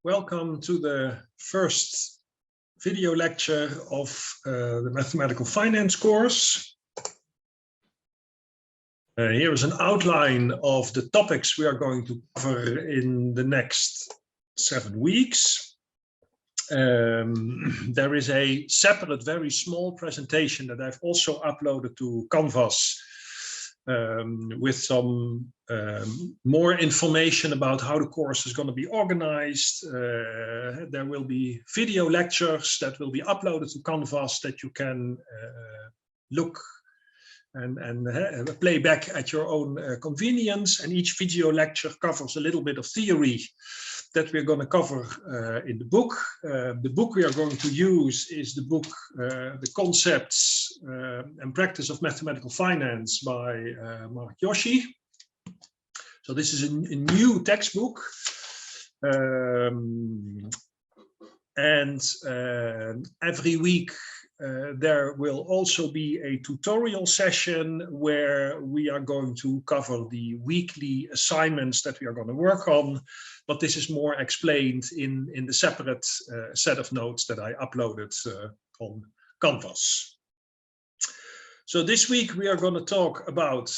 Welcome to the first video lecture of the Mathematical Finance course. Here is an outline of the topics we are going to cover in the next 7 weeks. There is a separate, very small presentation that I've also uploaded to Canvas with some more information about how the course is going to be organized. There will be video lectures that will be uploaded to Canvas that you can look and play back at your own convenience. And each video lecture covers a little bit of theory that we're going to cover in the book. The book we are going to use is the book, The Concepts and Practice of Mathematical Finance by Mark Yoshi. So this is a new textbook. Every week there will also be a tutorial session where we are going to cover the weekly assignments that we are going to work on, but this is more explained in the separate set of notes that I uploaded on Canvas. So this week we are going to talk about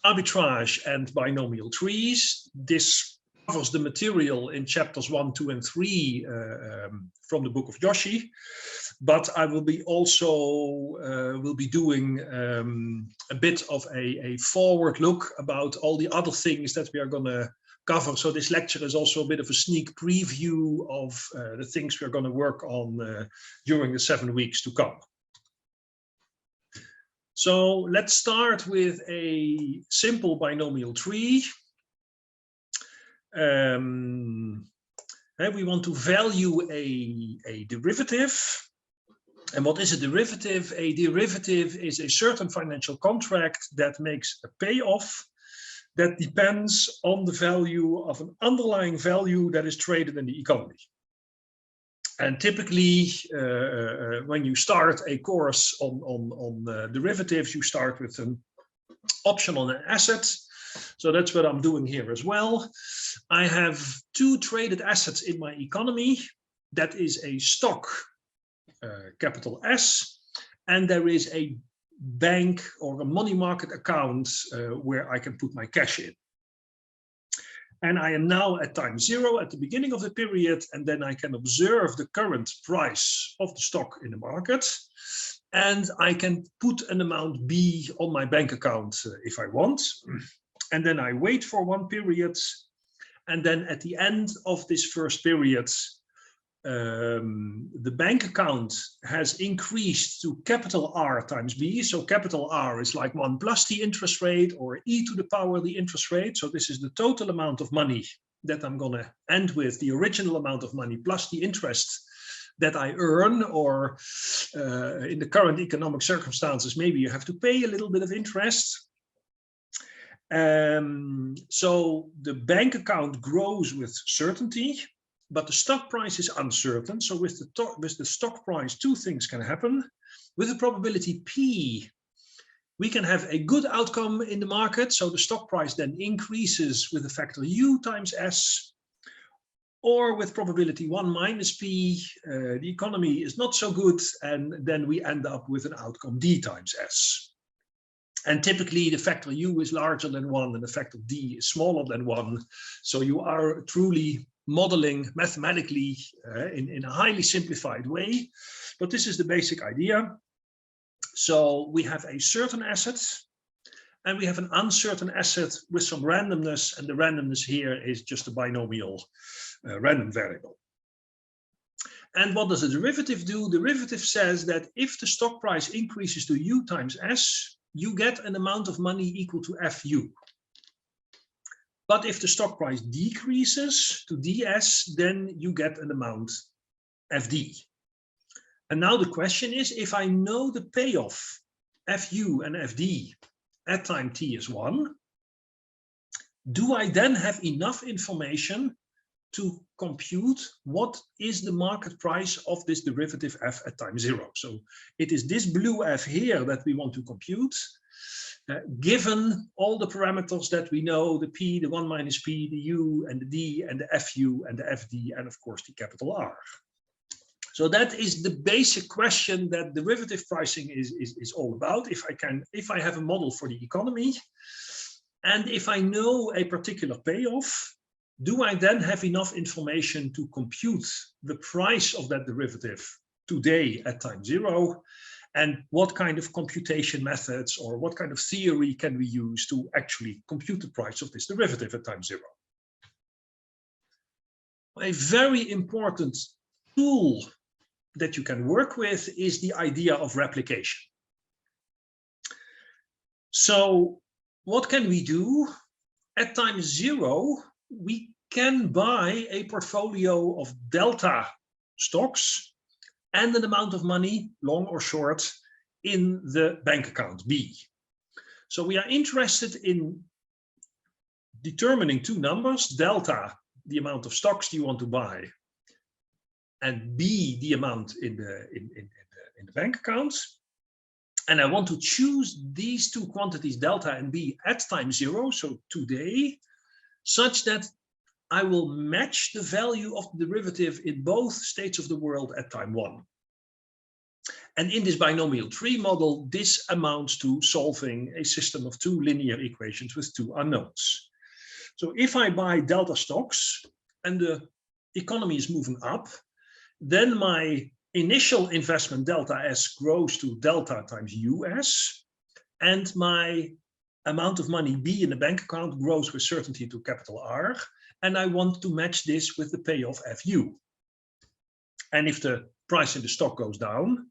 arbitrage and binomial trees. This covers the material in chapters 1, 2, and 3 from the book of Yoshi. But I will be doing a bit of a forward look about all the other things that we are going to cover. So this lecture is also a bit of a sneak preview of the things we're going to work on during the 7 weeks to come. So let's start with a simple binomial tree. We want to value a derivative. And what is a derivative? A derivative is a certain financial contract that makes a payoff that depends on the value of an underlying value that is traded in the economy. And typically, when you start a course on derivatives, you start with an option on an asset. So that's what I'm doing here as well. I have 2 traded assets in my economy. That is a stock, capital S, and there is a bank or a money market account where I can put my cash in. And I am now at time 0 at the beginning of the period, and then I can observe the current price of the stock in the market. And I can put an amount B on my bank account if I want. And then I wait for 1 period. And then at the end of this first period, the bank account has increased to capital R times B. So capital R is like 1 plus the interest rate, or e to the power of the interest rate. So this is the total amount of money that I'm going to end with, the original amount of money plus the interest that I earn, or in the current economic circumstances, maybe you have to pay a little bit of interest. So the bank account grows with certainty, but the stock price is uncertain. So with the stock price, 2 things can happen. With the probability P, we can have a good outcome in the market. So the stock price then increases with the factor U times S. Or with probability 1 minus P, the economy is not so good, and then we end up with an outcome D times S. And typically the factor U is larger than 1 and the factor D is smaller than 1. So you are truly modeling mathematically in a highly simplified way. But this is the basic idea. So we have a certain asset and we have an uncertain asset with some randomness. And the randomness here is just a binomial random variable. And what does a derivative do? The derivative says that if the stock price increases to U times S, you get an amount of money equal to FU. But if the stock price decreases to DS, then you get an amount FD. And now the question is, if I know the payoff FU and FD at time T is 1, do I then have enough information to compute what is the market price of this derivative f at time 0. So it is this blue f here that we want to compute, given all the parameters that we know, the p, the 1 minus p, the u and the d and the fu and the fd, and of course the capital R. So that is the basic question that derivative pricing is all about. If I have a model for the economy, and if I know a particular payoff, do I then have enough information to compute the price of that derivative today at time 0? And what kind of computation methods or what kind of theory can we use to actually compute the price of this derivative at time 0? A very important tool that you can work with is the idea of replication. So what can we do? At time 0, we can buy a portfolio of delta stocks and an amount of money, long or short, in the bank account B. So we are interested in determining two numbers: delta, the amount of stocks you want to buy, and B, the amount in the bank account. And I want to choose these two quantities, delta and B, at time 0, so today, such that I will match the value of the derivative in both states of the world at time 1. And in this binomial tree model, this amounts to solving a system of two linear equations with two unknowns. So if I buy delta stocks and the economy is moving up, then my initial investment delta S grows to delta times US, and my amount of money B in the bank account grows with certainty to capital R, and I want to match this with the payoff FU. And if the price in the stock goes down,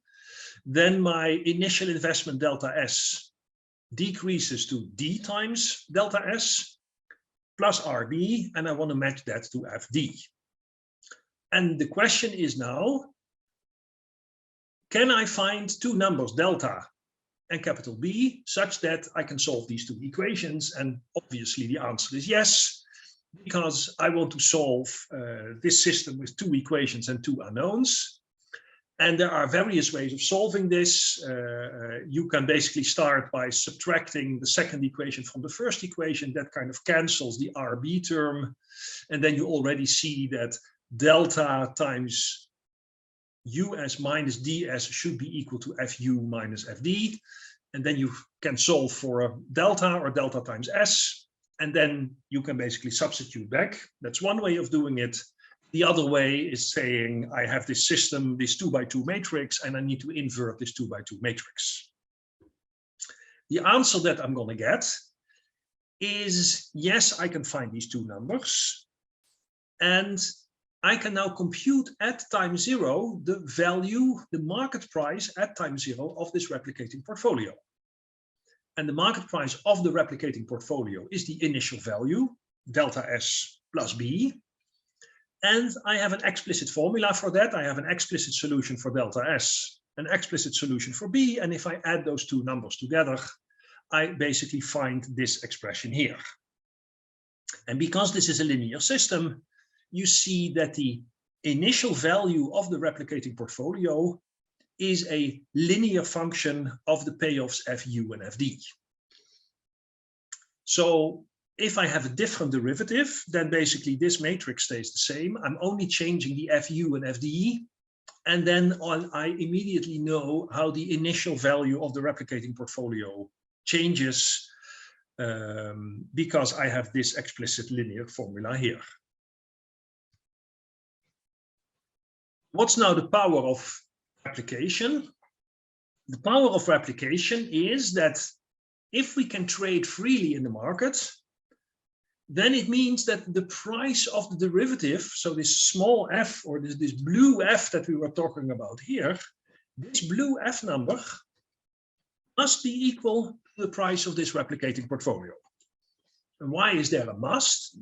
then my initial investment delta S decreases to D times delta S plus RB, and I want to match that to FD. And the question is now, can I find two numbers, delta and capital B, such that I can solve these two equations? And obviously the answer is yes, because I want to solve this system with two equations and two unknowns. And there are various ways of solving this. You can basically start by subtracting the second equation from the first equation. That kind of cancels the RB term. And then you already see that delta times US minus DS should be equal to FU minus FD. And then you can solve for a delta or delta times S. And then you can basically substitute back. That's one way of doing it. The other way is saying I have this system, this 2x2 matrix, and I need to invert this 2x2 matrix. The answer that I'm going to get is yes, I can find these two numbers. And I can now compute at time 0 the value, the market price at time 0 of this replicating portfolio. And the market price of the replicating portfolio is the initial value, delta S plus B. And I have an explicit formula for that. I have an explicit solution for delta S, an explicit solution for B. And if I add those two numbers together, I basically find this expression here. And because this is a linear system, you see that the initial value of the replicating portfolio is a linear function of the payoffs FU and FD. So if I have a different derivative, then basically this matrix stays the same. I'm only changing the FU and FD, and then I immediately know how the initial value of the replicating portfolio changes because I have this explicit linear formula here. What's now the power of replication? The power of replication is that if we can trade freely in the market, then it means that the price of the derivative, so this small f or this blue f that we were talking about here, this blue f number must be equal to the price of this replicating portfolio. And why is there a must?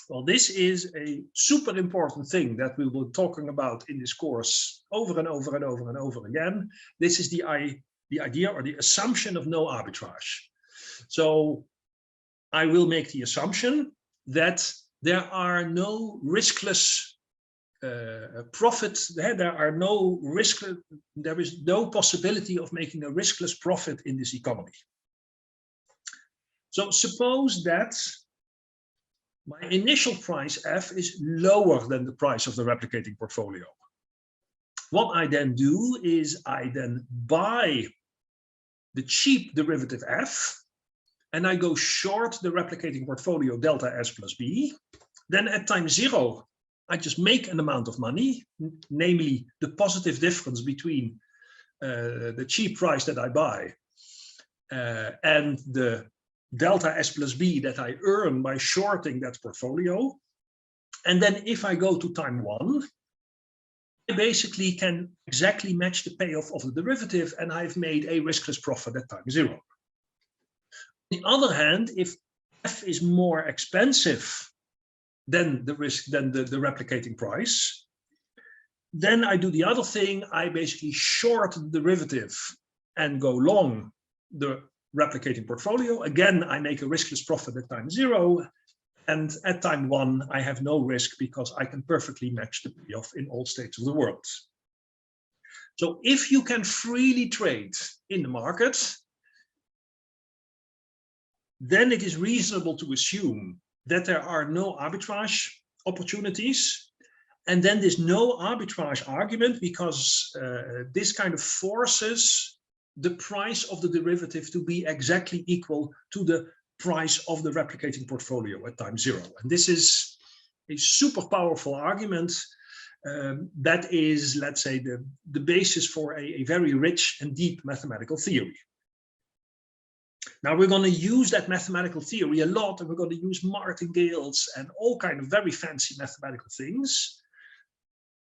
Well, this is a super important thing that we will be talking about in this course over and over and over and over again. This is the idea or the assumption of no arbitrage. So I will make the assumption that there are no riskless profits. There are no risk. There is no possibility of making a riskless profit in this economy. So suppose that my initial price F is lower than the price of the replicating portfolio. What I then do is I then buy the cheap derivative F, and I go short the replicating portfolio delta S plus B. Then at time 0, I just make an amount of money, namely the positive difference between the cheap price that I buy and the delta S plus B that I earn by shorting that portfolio. And then if I go to time 1, I basically can exactly match the payoff of the derivative, and I've made a riskless profit at time 0. On the other hand, if F is more expensive than the replicating price, then I do the other thing. I basically short the derivative and go long the replicating portfolio. Again, I make a riskless profit at time 0. And at time 1, I have no risk because I can perfectly match the payoff in all states of the world. So if you can freely trade in the market, then it is reasonable to assume that there are no arbitrage opportunities. And then there's no arbitrage argument, because this kind of forces the price of the derivative to be exactly equal to the price of the replicating portfolio at time 0. And this is a super powerful argument that is, let's say, the basis for a very rich and deep mathematical theory. Now we're going to use that mathematical theory a lot, and we're going to use martingales and all kind of very fancy mathematical things.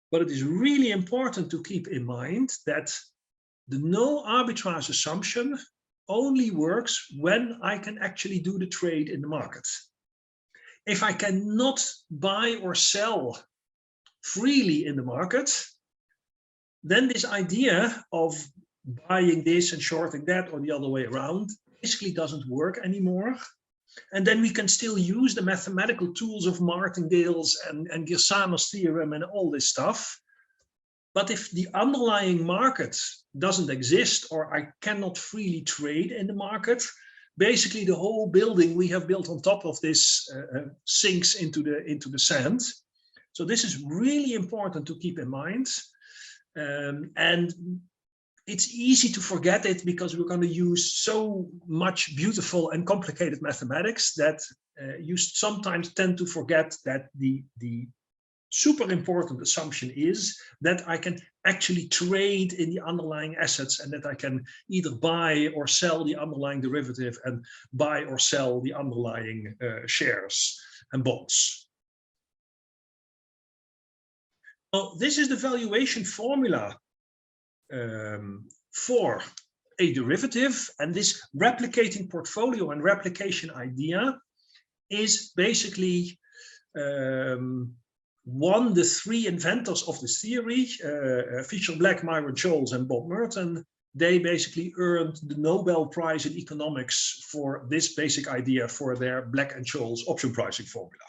But it is really important to keep in mind that the no arbitrage assumption only works when I can actually do the trade in the market. If I cannot buy or sell freely in the market, then this idea of buying this and shorting that or the other way around basically doesn't work anymore. And then we can still use the mathematical tools of martingales and Girsano's theorem and all this stuff. But if the underlying market doesn't exist, or I cannot freely trade in the market, basically the whole building we have built on top of this sinks into the sand. So this is really important to keep in mind. And it's easy to forget it because we're going to use so much beautiful and complicated mathematics that you sometimes tend to forget that the super important assumption is that I can actually trade in the underlying assets, and that I can either buy or sell the underlying derivative and buy or sell the underlying shares and bonds. Well, this is the valuation formula for a derivative, and this replicating portfolio and replication idea is basically the 3 inventors of this theory, Fisher Black, Myron Scholes, and Bob Merton. They basically earned the Nobel Prize in economics for this basic idea for their Black and Scholes option pricing formula.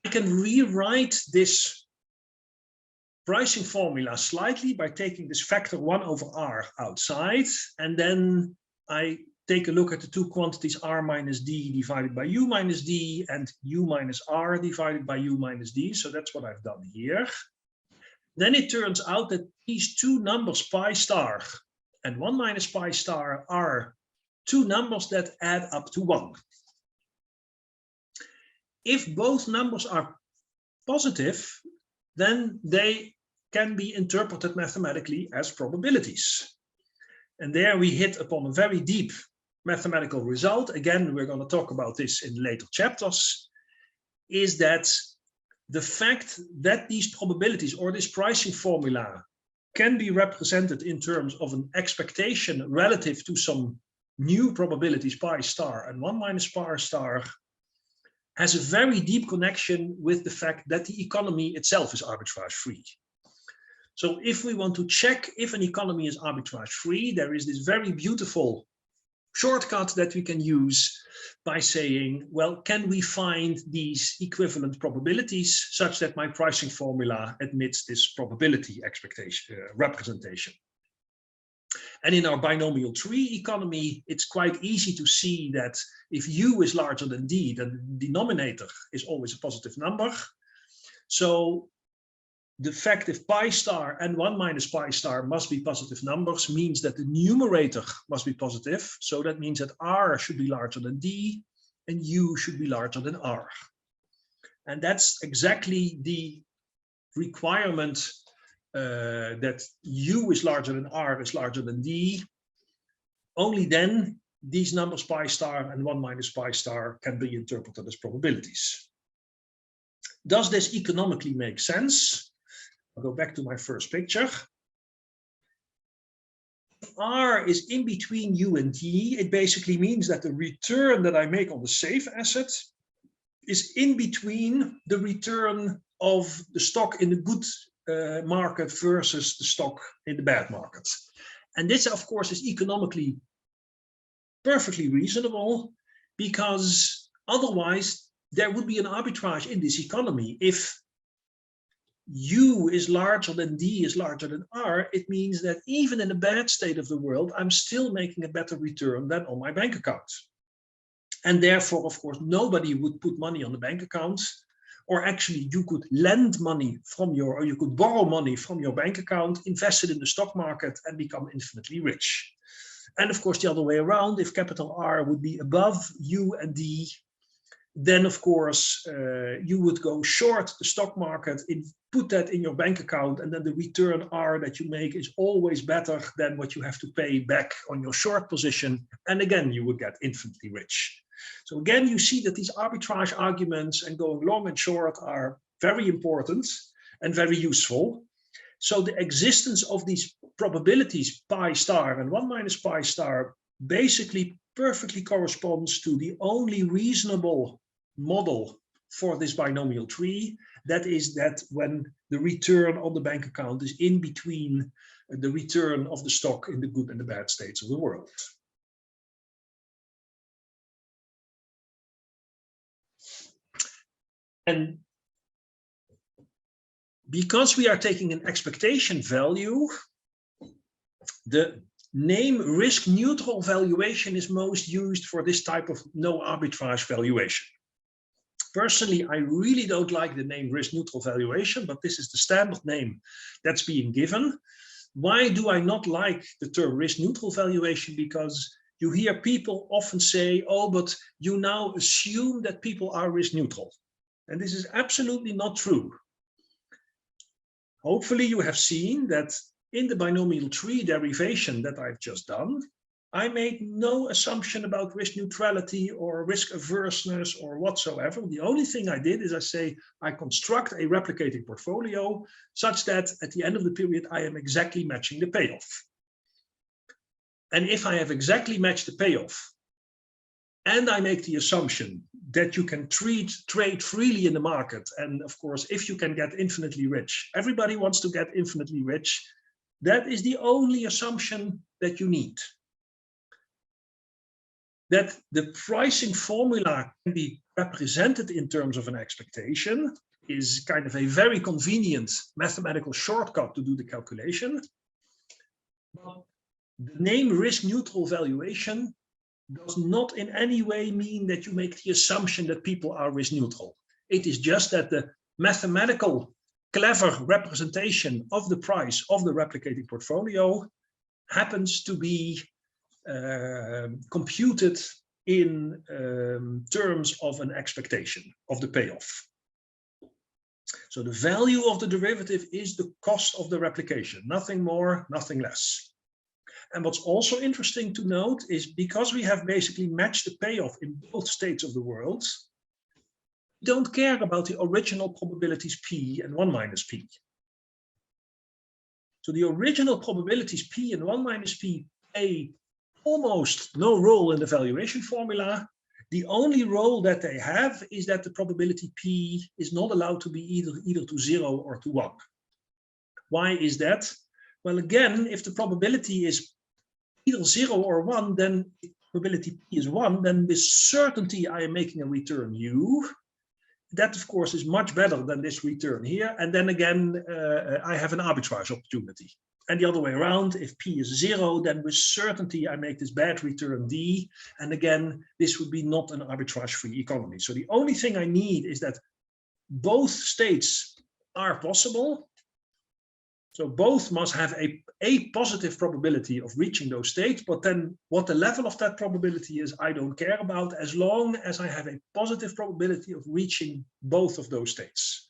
I can rewrite this pricing formula slightly by taking this factor 1 over r outside, and then I take a look at the 2 quantities r minus d divided by u minus d and u minus r divided by u minus d. So that's what I've done here. Then it turns out that these 2 numbers pi star and 1 minus pi star are 2 numbers that add up to 1. If both numbers are positive, then they can be interpreted mathematically as probabilities. And there we hit upon a very deep mathematical result. Again, we're going to talk about this in later chapters, is that the fact that these probabilities or this pricing formula can be represented in terms of an expectation relative to some new probabilities pi star and 1 minus pi star has a very deep connection with the fact that the economy itself is arbitrage free. So if we want to check if an economy is arbitrage free, there is this very beautiful shortcut that we can use by saying, well, can we find these equivalent probabilities such that my pricing formula admits this probability expectation representation? And in our binomial tree economy, it's quite easy to see that if u is larger than d, then the denominator is always a positive number. So the fact if pi star and 1 minus pi star must be positive numbers means that the numerator must be positive. So that means that r should be larger than d and u should be larger than r. And that's exactly the requirement that u is larger than r is larger than d. Only then these numbers pi star and 1 minus pi star can be interpreted as probabilities. Does this economically make sense? I'll go back to my first picture. If r is in between u and d, it basically means that the return that I make on the safe asset is in between the return of the stock in the good market versus the stock in the bad market. And this, of course, is economically perfectly reasonable, because otherwise there would be an arbitrage in this economy. If u is larger than d is larger than r, it means that even in a bad state of the world, I'm still making a better return than on my bank account. And therefore, of course, nobody would put money on the bank account. Or actually, you could lend money from your, or you could borrow money from your bank account, invest it in the stock market, and become infinitely rich. And of course, the other way around, if capital R would be above U and D, then of course, you would go short the stock market, put that in your bank account, and then the return R that you make is always better than what you have to pay back on your short position. And again, you would get infinitely rich. So again, you see that these arbitrage arguments and going long and short are very important and very useful. So the existence of these probabilities pi star and 1 minus pi star basically perfectly corresponds to the only reasonable model for this binomial tree. That is that when the return on the bank account is in between the return of the stock in the good and the bad states of the world. And because we are taking an expectation value, the name risk neutral valuation is most used for this type of no arbitrage valuation. Personally, I really don't like the name risk neutral valuation, but this is the standard name that's being given. Why do I not like the term risk neutral valuation? Because you hear people often say, oh, but you now assume that people are risk neutral. And this is absolutely not true. Hopefully you have seen that in the binomial tree derivation that I've just done, I made no assumption about risk neutrality or risk averseness or whatsoever. The only thing I did is I say I construct a replicating portfolio such that at the end of the period, I am exactly matching the payoff. And if I have exactly matched the payoff, and I make the assumption that you can trade freely in the market. And of course, if you can get infinitely rich, everybody wants to get infinitely rich. That is the only assumption that you need. That the pricing formula can be represented in terms of an expectation is kind of a very convenient mathematical shortcut to do the calculation. But the name risk neutral valuation does not in any way mean that you make the assumption that people are risk neutral. It is just that the mathematical clever representation of the price of the replicating portfolio happens to be computed in terms of an expectation of the payoff. So the value of the derivative is the cost of the replication, nothing more, nothing less. And what's also interesting to note is because we have basically matched the payoff in both states of the world, we don't care about the original probabilities P and 1 minus P. So the original probabilities P and 1 minus P play almost no role in the valuation formula. The only role that they have is that the probability P is not allowed to be either to 0 or to 1. Why is that? Well, again, if the probability is either 0 or 1, then it probability P is 1, then with certainty I am making a return U. That, of course, is much better than this return here. And then again, I have an arbitrage opportunity. And the other way around, if P is 0, then with certainty I make this bad return D. And again, this would be not an arbitrage-free economy. So the only thing I need is that both states are possible. So both must have a positive probability of reaching those states, but then what the level of that probability is, I don't care about, as long as I have a positive probability of reaching both of those states.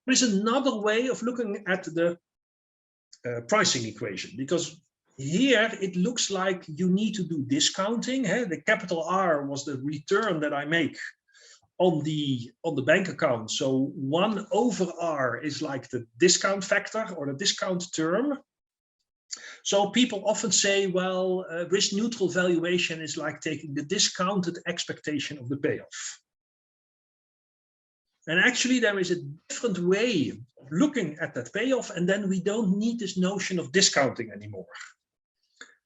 There is another way of looking at the pricing equation, because here it looks like you need to do discounting. The capital R was the return that I make on the bank account. So 1 over R is like the discount factor or the discount term. So people often say, well, risk neutral valuation is like taking the discounted expectation of the payoff. And actually there is a different way of looking at that payoff, and then we don't need this notion of discounting anymore.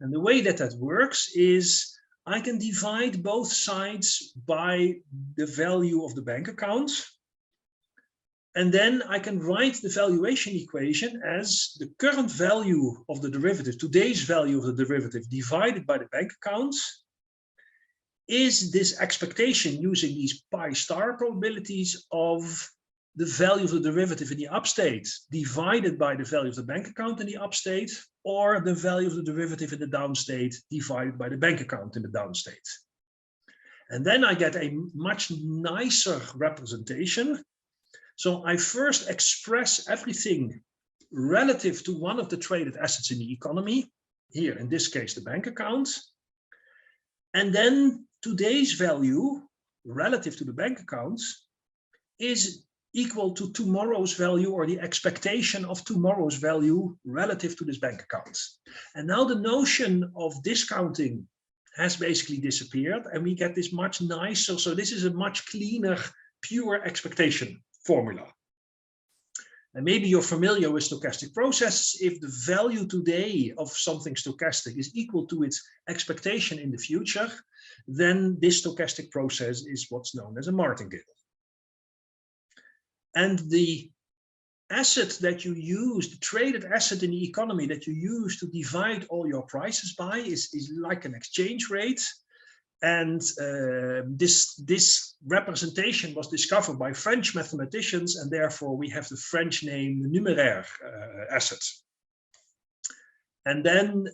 And the way that works is I can divide both sides by the value of the bank account. And then I can write the valuation equation as the current value of the derivative, today's value of the derivative divided by the bank account, is this expectation using these pi star probabilities of the value of the derivative in the upstate divided by the value of the bank account in the upstate, or the value of the derivative in the downstate divided by the bank account in the downstate. And then I get a much nicer representation. So I first express everything relative to one of the traded assets in the economy, here in this case the bank account. And then today's value relative to the bank account is equal to tomorrow's value, or the expectation of tomorrow's value relative to this bank account. And now the notion of discounting has basically disappeared, and we get this much nicer. So this is a much cleaner, pure expectation formula. And maybe you're familiar with stochastic processes. If the value today of something stochastic is equal to its expectation in the future, then this stochastic process is what's known as a martingale. And the asset that you use, the traded asset in the economy that you use to divide all your prices by is like an exchange rate. And this representation was discovered by French mathematicians, and therefore we have the French name the numéraire asset. And then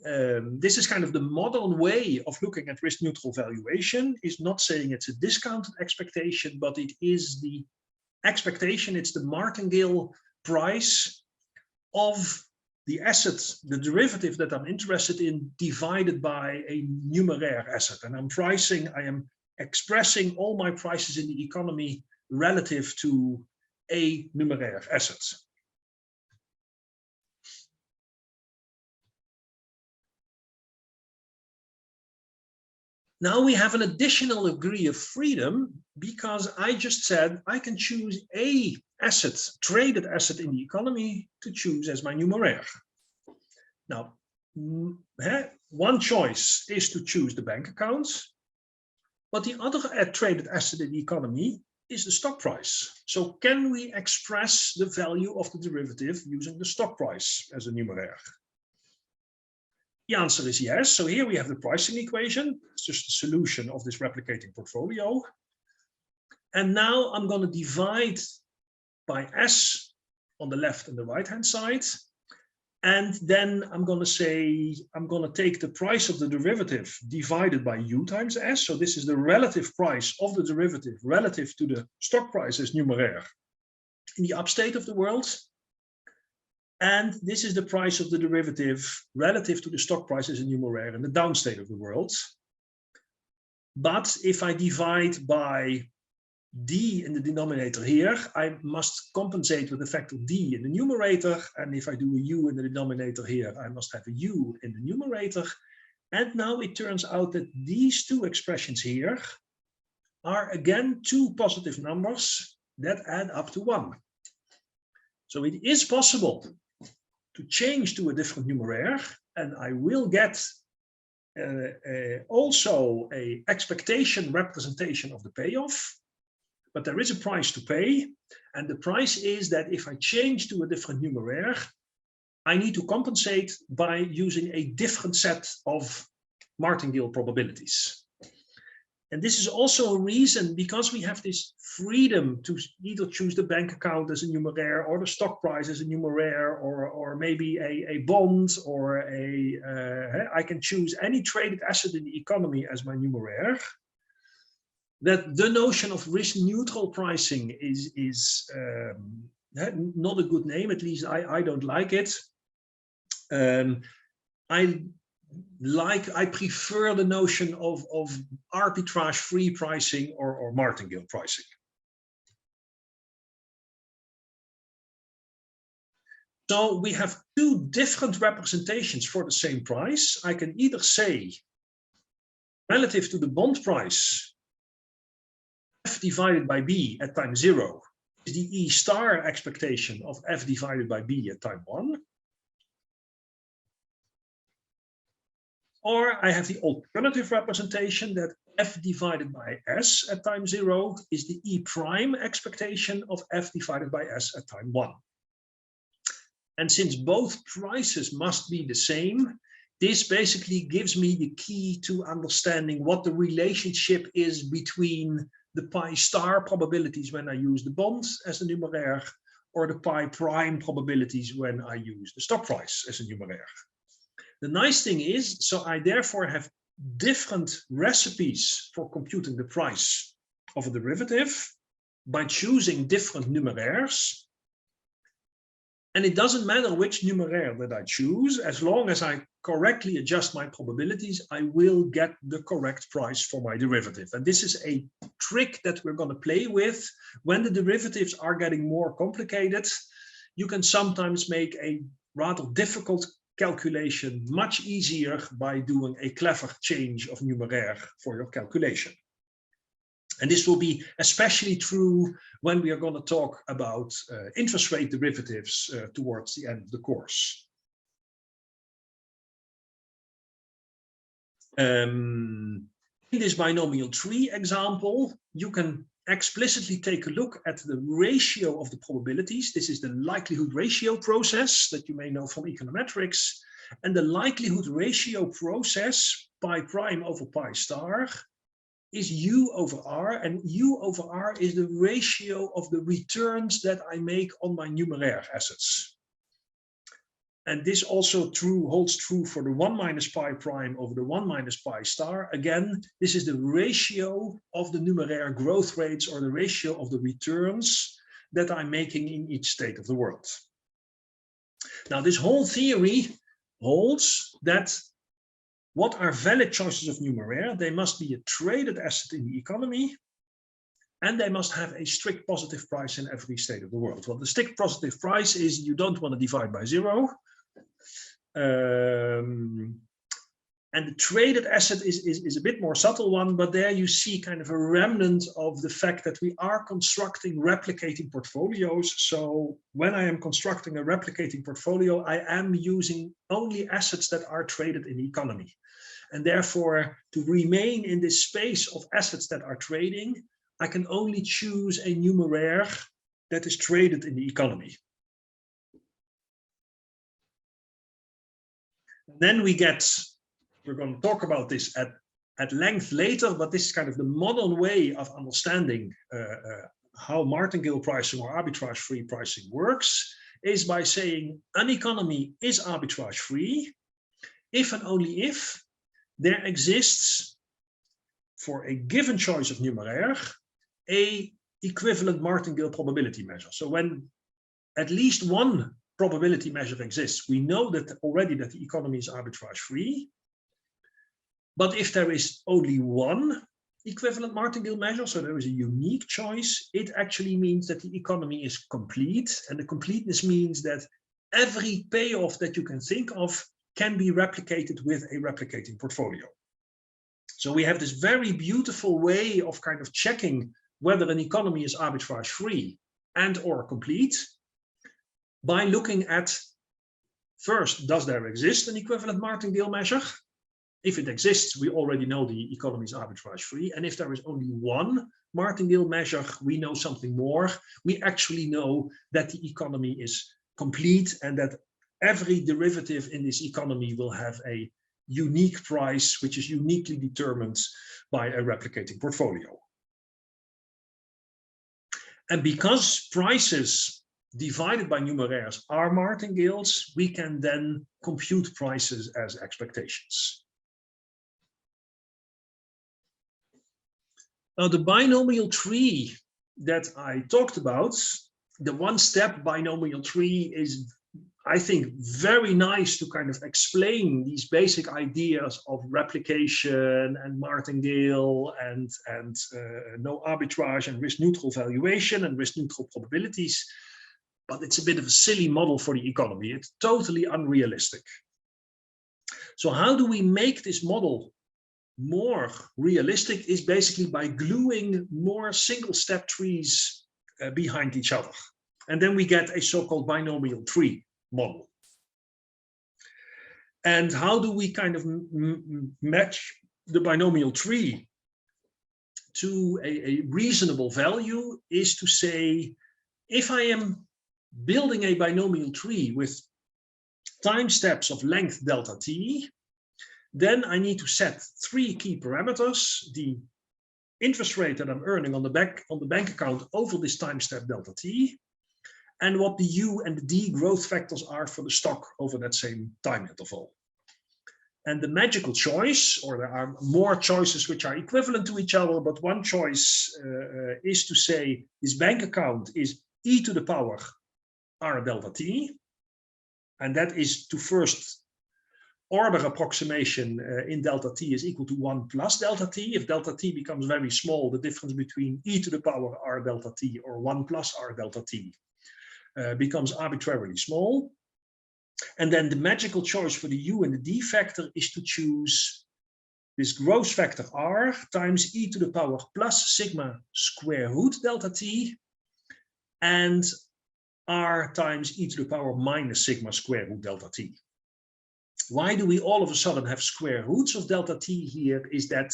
this is kind of the modern way of looking at risk neutral valuation, is not saying it's a discounted expectation, but it is the expectation, it's the martingale price of the asset, the derivative that I'm interested in, divided by a numeraire asset. And I am expressing all my prices in the economy relative to a numeraire asset. Now we have an additional degree of freedom, because I just said I can choose a asset, traded asset in the economy, to choose as my numeraire. Now, one choice is to choose the bank accounts, but the other traded asset in the economy is the stock price. So can we express the value of the derivative using the stock price as a numeraire? The answer is yes. So here we have the pricing equation. It's just the solution of this replicating portfolio. And now I'm going to divide by S on the left and the right hand side. And then I'm going to say, I'm going to take the price of the derivative divided by U times S. So this is the relative price of the derivative relative to the stock price as numeraire in the upstate of the world. And this is the price of the derivative relative to the stock price as a numeraire in the downstate of the world. But if I divide by D in the denominator here, I must compensate with the factor D in the numerator. And if I do a U in the denominator here, I must have a U in the numerator. And now it turns out that these two expressions here are again two positive numbers that add up to 1. So it is possible to change to a different numeraire, and I will get also a expectation representation of the payoff, but there is a price to pay, and the price is that if I change to a different numeraire, I need to compensate by using a different set of martingale probabilities. And this is also a reason, because we have this freedom to either choose the bank account as a numeraire or the stock price as a numeraire, or maybe a bond, or I can choose any traded asset in the economy as my numeraire, that the notion of risk neutral pricing is not a good name. At least I don't like it. I prefer the notion of arbitrage-free pricing or martingale pricing. So we have two different representations for the same price. I can either say, relative to the bond price, F divided by B at time 0 is the E star expectation of F divided by B at time 1. Or I have the alternative representation that F divided by S at time 0 is the E prime expectation of F divided by S at time 1. And since both prices must be the same, this basically gives me the key to understanding what the relationship is between the pi star probabilities when I use the bond as a numeraire, or the pi prime probabilities when I use the stock price as a numeraire. The nice thing is, so I therefore have different recipes for computing the price of a derivative by choosing different numeraires. And it doesn't matter which numeraire that I choose, as long as I correctly adjust my probabilities, I will get the correct price for my derivative. And this is a trick that we're going to play with. When the derivatives are getting more complicated, you can sometimes make a rather difficult calculation much easier by doing a clever change of numeraire for your calculation. And this will be especially true when we are going to talk about interest rate derivatives towards the end of the course. In this binomial tree example, you can explicitly take a look at the ratio of the probabilities. This is the likelihood ratio process that you may know from econometrics. And the likelihood ratio process, pi prime over pi star, is U over R, and U over R is the ratio of the returns that I make on my numeraire assets. And this also holds true for the 1 minus pi prime over the 1 minus pi star. Again, this is the ratio of the numeraire growth rates, or the ratio of the returns that I'm making in each state of the world. Now, this whole theory holds that what are valid choices of numeraire? They must be a traded asset in the economy, and they must have a strict positive price in every state of the world. Well, the strict positive price is you don't want to divide by 0. And the traded asset is a bit more subtle one, but there you see kind of a remnant of the fact that we are constructing replicating portfolios. So when I am constructing a replicating portfolio, I am using only assets that are traded in the economy. And therefore, to remain in this space of assets that are trading, I can only choose a numeraire that is traded in the economy. And then we're going to talk about this at length later, but this is kind of the modern way of understanding how martingale pricing or arbitrage-free pricing works, is by saying an economy is arbitrage-free if and only if there exists, for a given choice of numeraire, a equivalent martingale probability measure. So when at least one probability measure exists, we know that already that the economy is arbitrage-free. But if there is only one equivalent martingale measure, so there is a unique choice, it actually means that the economy is complete. And the completeness means that every payoff that you can think of can be replicated with a replicating portfolio. So we have this very beautiful way of kind of checking whether an economy is arbitrage-free and or complete by looking at First, does there exist an equivalent martingale measure? If it exists, we already know the economy is arbitrage free. And if there is only one martingale measure, we know something more. We actually know that the economy is complete and that every derivative in this economy will have a unique price, which is uniquely determined by a replicating portfolio. And because prices divided by numeraires are martingales, we can then compute prices as expectations. Now, the binomial tree that I talked about, the one-step binomial tree, is, I think, very nice to kind of explain these basic ideas of replication and martingale and no arbitrage and risk-neutral valuation and risk-neutral probabilities. But it's a bit of a silly model for the economy. It's totally unrealistic. So how do we make this model more realistic? Is basically by gluing more single-step trees behind each other. And then we get a so-called binomial tree model. And how do we kind of match the binomial tree to a reasonable value? Is to say, if I am building a binomial tree with time steps of length delta t, then I need to set three key parameters: the interest rate that I'm earning on the bank account over this time step delta t, and what the U and the D growth factors are for the stock over that same time interval. And the magical choice, or there are more choices which are equivalent to each other, but one choice is to say this bank account is e to the power r delta t, and that is to first order approximation in delta t is equal to 1 plus delta t. If delta t becomes very small, the difference between e to the power r delta t or 1 plus r delta t becomes arbitrarily small. And then the magical choice for the U and the D factor is to choose this growth factor R times e to the power plus sigma square root delta t and R times e to the power minus sigma square root delta t. Why do we all of a sudden have square roots of delta t here? Is that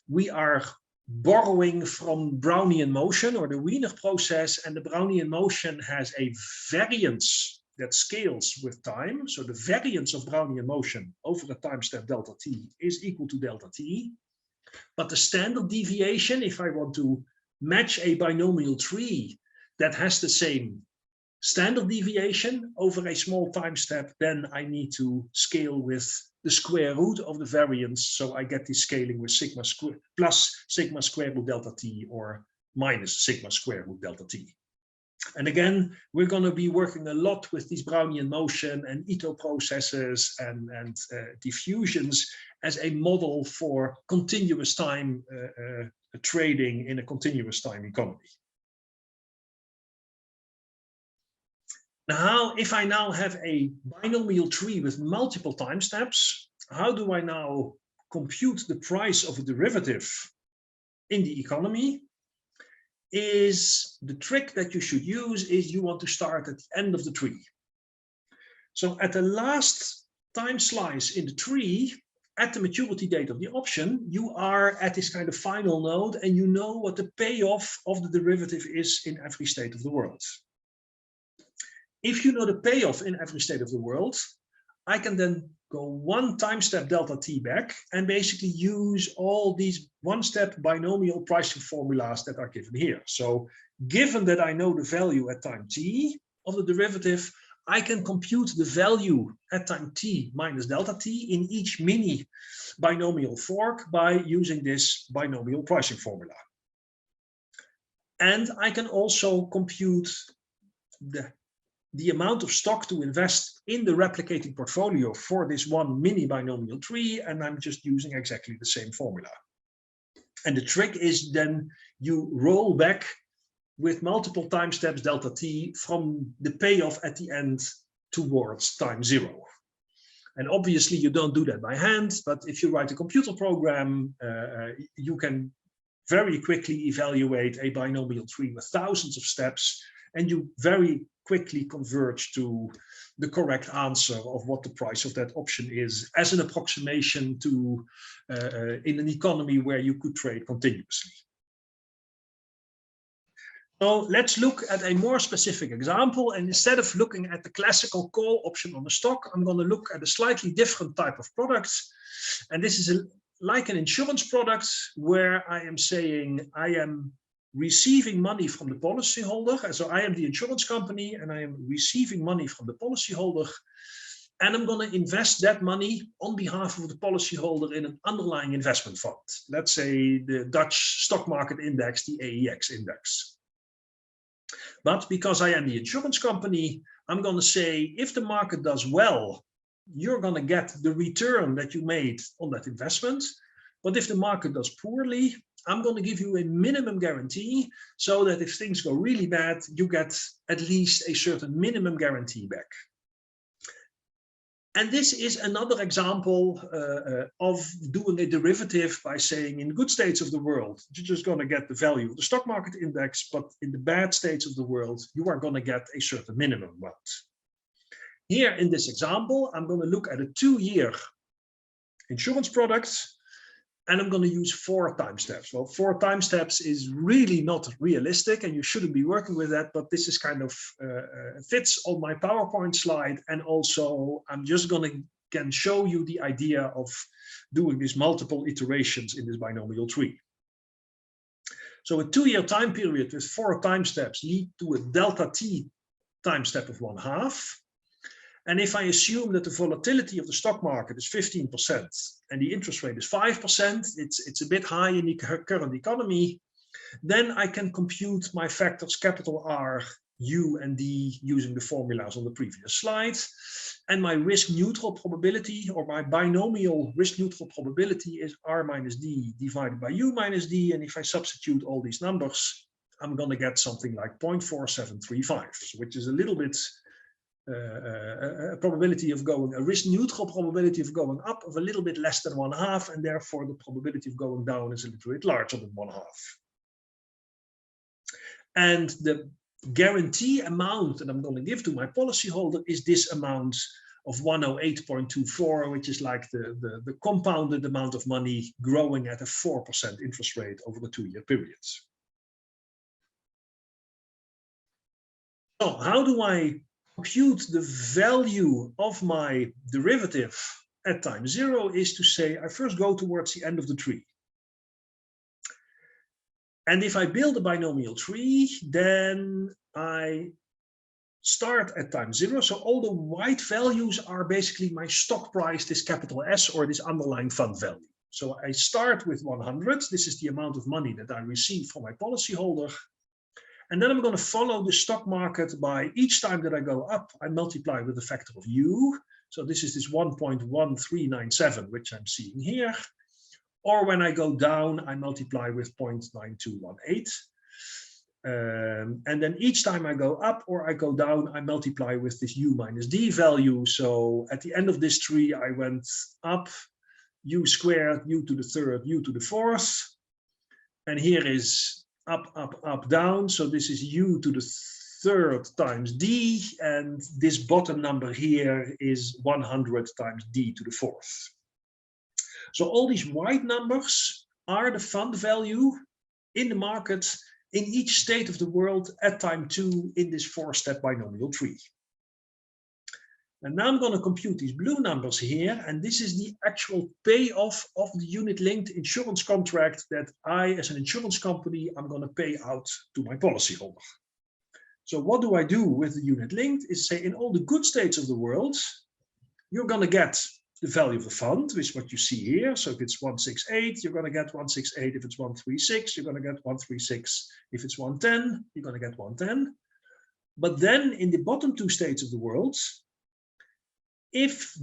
we are borrowing from Brownian motion or the Wiener process, and the Brownian motion has a variance that scales with time. So the variance of Brownian motion over the time step delta t is equal to delta t. But the standard deviation, if I want to match a binomial tree that has the same standard deviation over a small time step, then I need to scale with the square root of the variance. So I get this scaling with sigma square plus sigma square root delta t or minus sigma square root delta t. And again, we're going to be working a lot with these Brownian motion and Ito processes and diffusions as a model for continuous time trading in a continuous time economy. Now, if I now have a binomial tree with multiple time steps, how do I now compute the price of a derivative in the economy? Is the trick that you should use is you want to start at the end of the tree. So at the last time slice in the tree, at the maturity date of the option, you are at this kind of final node and you know what the payoff of the derivative is in every state of the world. If you know the payoff in every state of the world, I can then go one time step delta t back and basically use all these one-step binomial pricing formulas that are given here. So given that I know the value at time t of the derivative, I can compute the value at time t minus delta t in each mini binomial fork by using this binomial pricing formula. And I can also compute the amount of stock to invest in the replicating portfolio for this one mini binomial tree, and I'm just using exactly the same formula. And the trick is then you roll back with multiple time steps delta t from the payoff at the end towards time zero. And obviously you don't do that by hand, but if you write a computer program, you can very quickly evaluate a binomial tree with thousands of steps and you very quickly converge to the correct answer of what the price of that option is as an approximation to in an economy where you could trade continuously. So let's look at a more specific example, and instead of looking at the classical call option on the stock, I'm going to look at a slightly different type of product. And this is like an insurance product where I am saying I am receiving money from the policyholder. And so I am the insurance company and I am receiving money from the policyholder. And I'm going to invest that money on behalf of the policyholder in an underlying investment fund. Let's say the Dutch stock market index, the AEX index. But because I am the insurance company, I'm going to say, if the market does well, you're going to get the return that you made on that investment. But if the market does poorly, I'm going to give you a minimum guarantee so that if things go really bad, you get at least a certain minimum guarantee back. And this is another example of doing a derivative by saying in good states of the world, you're just going to get the value of the stock market index, but in the bad states of the world, you are going to get a certain minimum amount. Here in this example, I'm going to look at a 2-year insurance product, and I'm going to use 4 time steps. Well, 4 time steps is really not realistic, and you shouldn't be working with that, but this is kind of fits on my PowerPoint slide. And also, I'm just going to show you the idea of doing these multiple iterations in this binomial tree. So a 2-year time period with 4 time steps lead to a delta t time step of 1/2. And if I assume that the volatility of the stock market is 15% and the interest rate is 5%, it's a bit high in the current economy, then I can compute my factors capital R, U, and D using the formulas on the previous slide. And my risk neutral probability, or my binomial risk neutral probability, is R minus D divided by U minus D. And if I substitute all these numbers, I'm going to get something like 0.4735, which is a little bit a probability of going, a risk neutral probability of going up of a little bit less than 1/2, and therefore the probability of going down is a little bit larger than 1/2. And the guarantee amount that I'm going to give to my policyholder is this amount of 108.24, which is like the compounded amount of money growing at a 4% interest rate over the 2-year periods. So how do I compute the value of my derivative at time 0? Is to say I first go towards the end of the tree. And if I build a binomial tree, then I start at time 0. So all the white values are basically my stock price, this capital S, or this underlying fund value. So I start with 100. This is the amount of money that I receive from my policyholder. And then I'm going to follow the stock market by each time that I go up, I multiply with the factor of U. So this is this 1.1397, which I'm seeing here. Or when I go down, I multiply with 0.9218. And then each time I go up or I go down, I multiply with this U minus D value. So at the end of this tree, I went up U squared, U to the 3rd, U to the 4th. And here is up, up, up, down. So this is U to the 3rd times D. And this bottom number here is 100 times D to the 4th. So all these white numbers are the fund value in the market in each state of the world at time 2 in this 4-step binomial tree. And now I'm going to compute these blue numbers here, and this is the actual payoff of the unit-linked insurance contract that I, as an insurance company, I'm going to pay out to my policyholder. So what do I do with the unit-linked is say in all the good states of the world, you're going to get the value of the fund, which is what you see here. So if it's 168, you're going to get 168. If it's 136, you're going to get 136. If it's 110, you're going to get 110. But then in the bottom 2 states of the world, if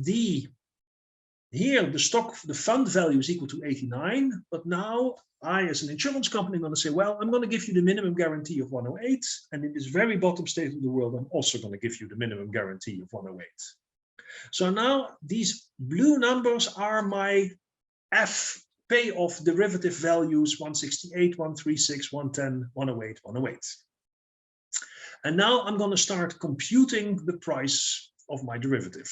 here the fund value is equal to 89, but now I, as an insurance company, am going to say, well, I'm going to give you the minimum guarantee of 108. And in this very bottom state of the world, I'm also going to give you the minimum guarantee of 108. So now these blue numbers are my F payoff derivative values, 168, 136, 110, 108, 108. And now I'm going to start computing the price of my derivative.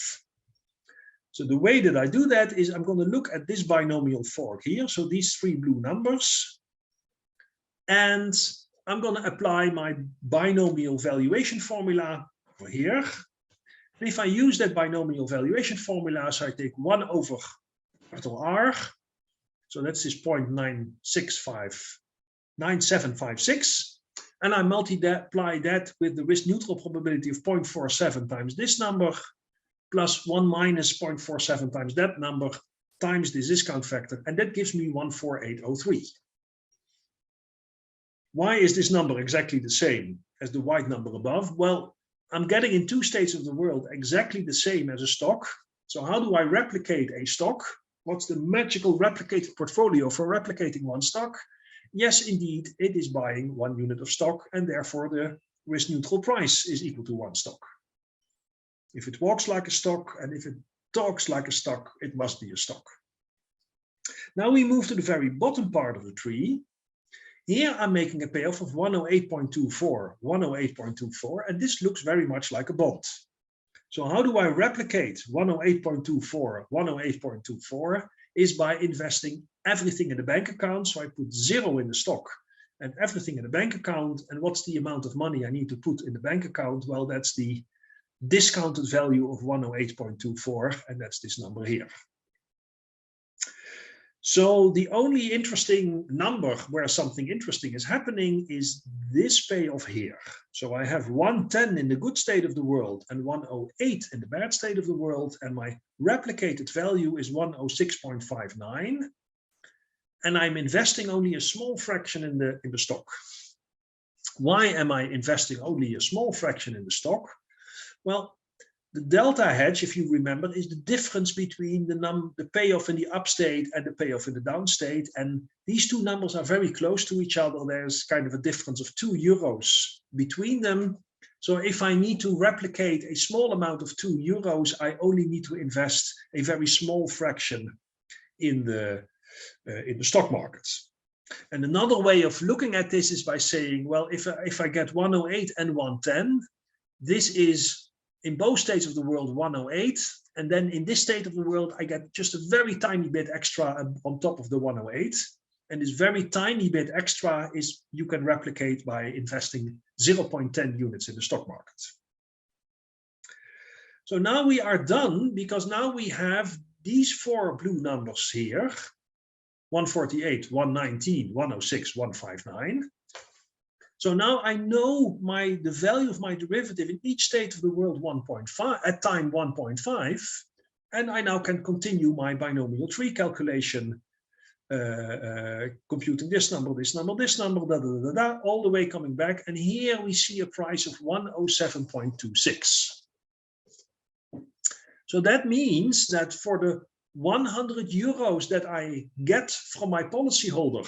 So the way that I do that is I'm going to look at this binomial fork here. So these three blue numbers. And I'm going to apply my binomial valuation formula over here. And if I use that binomial valuation formula, so I take 1 over capital R. So that's this 0.9756. And I multiply that with the risk neutral probability of 0.47 times this number, plus 1 minus 0.47 times that number, times this discount factor. And that gives me 14803. Why is this number exactly the same as the white number above? Well, I'm getting in two states of the world exactly the same as a stock. So how do I replicate a stock? What's the magical replicated portfolio for replicating one stock? Yes, indeed, it is buying 1 unit of stock, and therefore the risk neutral price is equal to 1 stock. If it walks like a stock and if it talks like a stock, it must be a stock. Now we move to the very bottom part of the tree. Here I'm making a payoff of 108.24, and this looks very much like a bond. So how do I replicate 108.24? 108.24 is by investing everything in the bank account. So I put 0 in the stock and everything in the bank account. And what's the amount of money I need to put in the bank account? Well, that's the discounted value of 108.24, and that's this number here. So the only interesting number where something interesting is happening is this payoff here. So I have 110 in the good state of the world and 108 in the bad state of the world, and my replicated value is 106.59. And I'm investing only a small fraction in the stock. Why am I investing only a small fraction in the stock? Well, the delta hedge, if you remember, is the difference between the payoff in the upstate and the payoff in the downstate. And these two numbers are very close to each other. There's kind of a difference of €2 between them. So if I need to replicate a small amount of €2, I only need to invest a very small fraction in the stock markets. And another way of looking at this is by saying, well, if I get 108 and 110, this is in both states of the world 108, and then in this state of the world I get just a very tiny bit extra on top of the 108, and this very tiny bit extra is you can replicate by investing 0.10 units in the stock market. So now we are done, because now we have these 4 blue numbers here, 148, 119, 106, 159. So now I know the value of my derivative in each state of the world 1.5 at time 1.5, and I now can continue my binomial tree calculation, computing this number, this number, this number, all the way coming back. And here we see a price of 107.26. So that means that for the 100 euros that I get from my policyholder,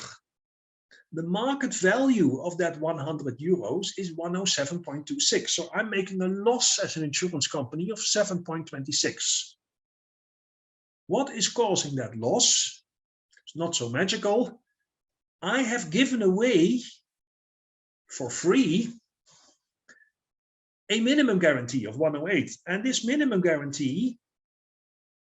the market value of that 100 euros is 107.26. So I'm making a loss as an insurance company of 7.26. What is causing that loss? It's not so magical. I have given away for free a minimum guarantee of 108. And this minimum guarantee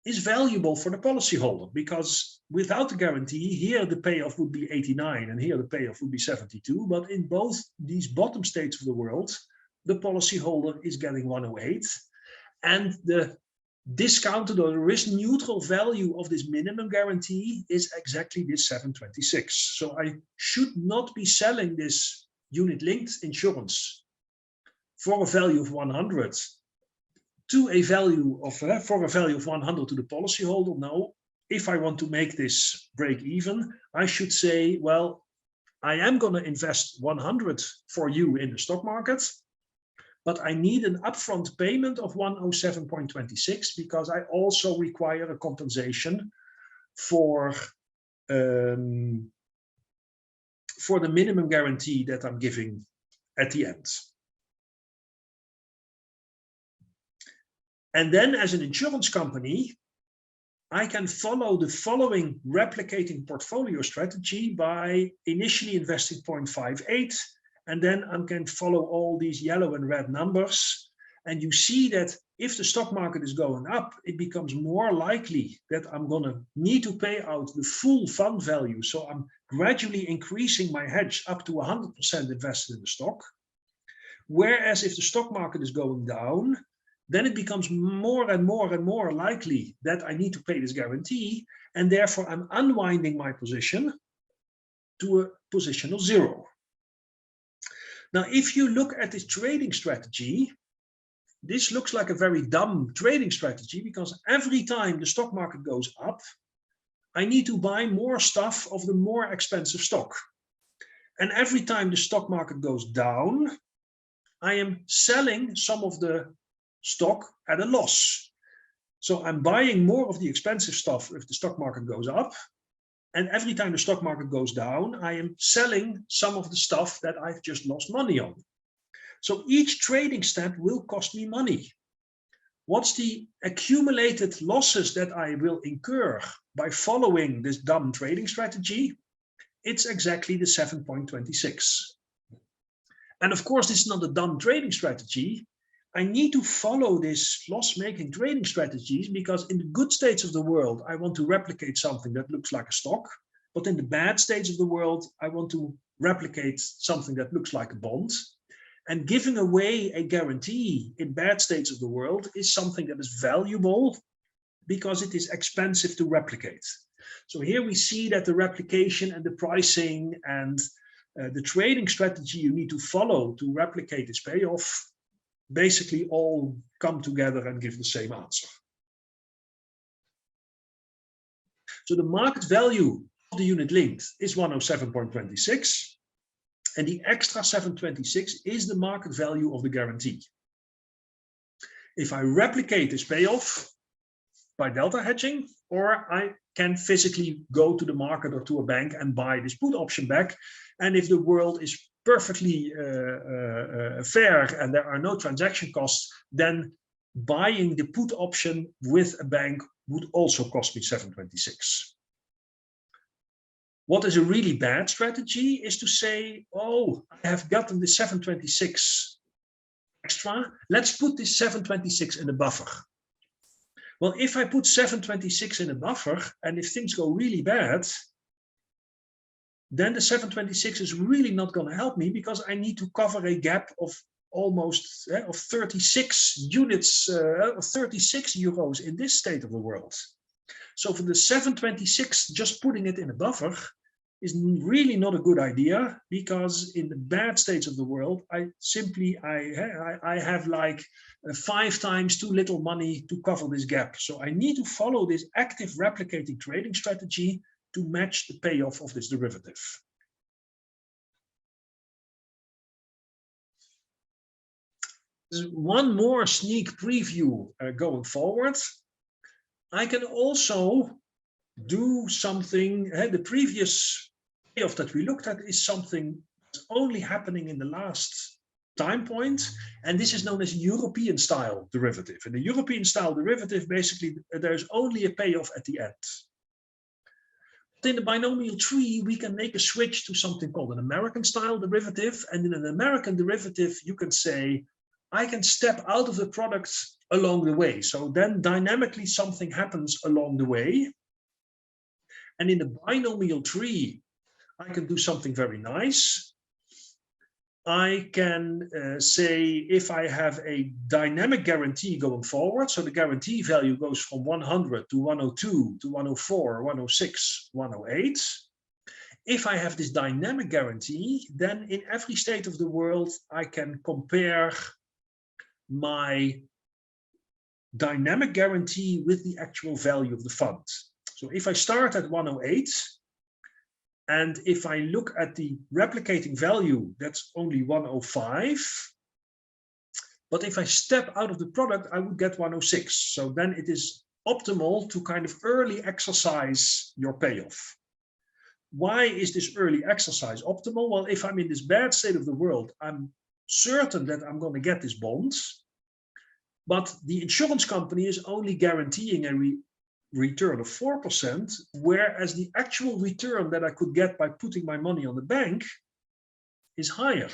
is valuable for the policyholder, because without the guarantee, here the payoff would be 89 and here the payoff would be 72. But in both these bottom states of the world, the policyholder is getting 108. And the discounted or the risk neutral value of this minimum guarantee is exactly this 726. So I should not be selling this unit linked insurance for a value of 100 to a value of for a value of 100 to the policyholder. No, if I want to make this break even, I should say, well, I am going to invest 100 for you in the stock market, but I need an upfront payment of 107.26 because I also require a compensation for the minimum guarantee that I'm giving at the end. And then as an insurance company, I can follow the following replicating portfolio strategy by initially investing 0.58 And then I can follow all these yellow and red numbers. And you see that if the stock market is going up, it becomes more likely that I'm going to need to pay out the full fund value. So I'm gradually increasing my hedge up to 100% invested in the stock. Whereas if the stock market is going down, then it becomes more and more and more likely that I need to pay this guarantee. And therefore, I'm unwinding my position to a position of 0. Now, if you look at this trading strategy, this looks like a very dumb trading strategy, because every time the stock market goes up, I need to buy more stuff of the more expensive stock. And every time the stock market goes down, I am selling some of the stock at a loss. So I'm buying more of the expensive stuff if the stock market goes up. And every time the stock market goes down, I am selling some of the stuff that I've just lost money on. So each trading step will cost me money. What's the accumulated losses that I will incur by following this dumb trading strategy? It's exactly the 7.26. And of course, this is not a dumb trading strategy. I need to follow this loss-making trading strategies because in the good states of the world, I want to replicate something that looks like a stock. But in the bad states of the world, I want to replicate something that looks like a bond. And giving away a guarantee in bad states of the world is something that is valuable because it is expensive to replicate. So here we see that the replication and the pricing and the trading strategy you need to follow to replicate this payoff basically all come together and give the same answer. So the market value of the unit linked is 107.26. And the extra 726 is the market value of the guarantee. If I replicate this payoff by delta hedging, or I can physically go to the market or to a bank and buy this put option back. And if the world is perfectly fair and there are no transaction costs, then buying the put option with a bank would also cost me 726. What is a really bad strategy is to say, oh, I have gotten the 726 extra. Let's put this 726 in a buffer. Well, if I put 726 in a buffer, and if things go really bad, then the 726 is really not going to help me because I need to cover a gap of almost of 36 units, 36 euros in this state of the world. So for the 726, just putting it in a buffer is really not a good idea, because in the bad states of the world, I have like 5 times too little money to cover this gap. So I need to follow this active replicating trading strategy to match the payoff of this derivative. There's one more sneak preview going forward. I can also do something. The previous payoff that we looked at is something that's only happening in the last time point, and this is known as European style derivative. In the European style derivative, basically there's only a payoff at the end. But in the binomial tree, we can make a switch to something called an American style derivative, and in an American derivative you can say, I can step out of the product along the way. So then dynamically something happens along the way. And in the binomial tree, I can do something very nice. I can say if I have a dynamic guarantee going forward, so the guarantee value goes from 100 to 102 to 104, 106, 108. If I have this dynamic guarantee, then in every state of the world, I can compare my dynamic guarantee with the actual value of the fund. So if I start at 108, and if I look at the replicating value, that's only 105. But if I step out of the product, I would get 106. So then it is optimal to kind of early exercise your payoff. Why is this early exercise optimal? Well, if I'm in this bad state of the world, I'm certain that I'm going to get this bond. But the insurance company is only guaranteeing a return of 4%, whereas the actual return that I could get by putting my money on the bank is higher.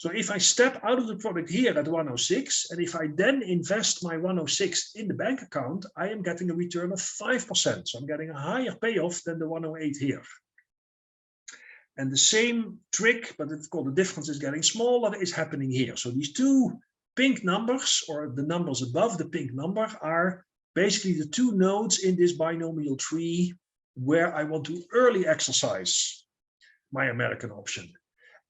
So if I step out of the product here at 106, and if I then invest my 106 in the bank account, I am getting a return of 5%. So I'm getting a higher payoff than the 108 here. And the same trick, but it's called the difference is getting smaller, is happening here. So these two pink numbers, or the numbers above the pink number, are basically the two nodes in this binomial tree where I want to early exercise my American option.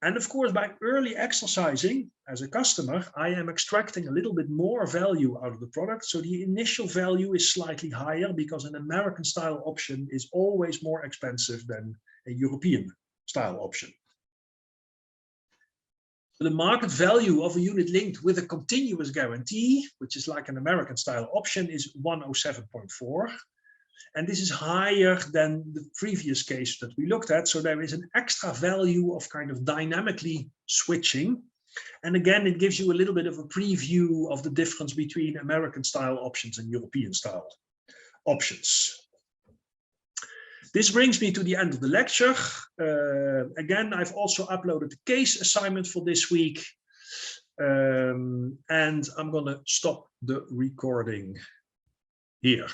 And of course, by early exercising as a customer, I am extracting a little bit more value out of the product. So the initial value is slightly higher because an American style option is always more expensive than a European style option. The market value of a unit linked with a continuous guarantee, which is like an American style option, is 107.4. And this is higher than the previous case that we looked at. So there is an extra value of kind of dynamically switching. And again, it gives you a little bit of a preview of the difference between American style options and European style options. This brings me to the end of the lecture. Again, I've also uploaded the case assignment for this week. And I'm going to stop the recording here.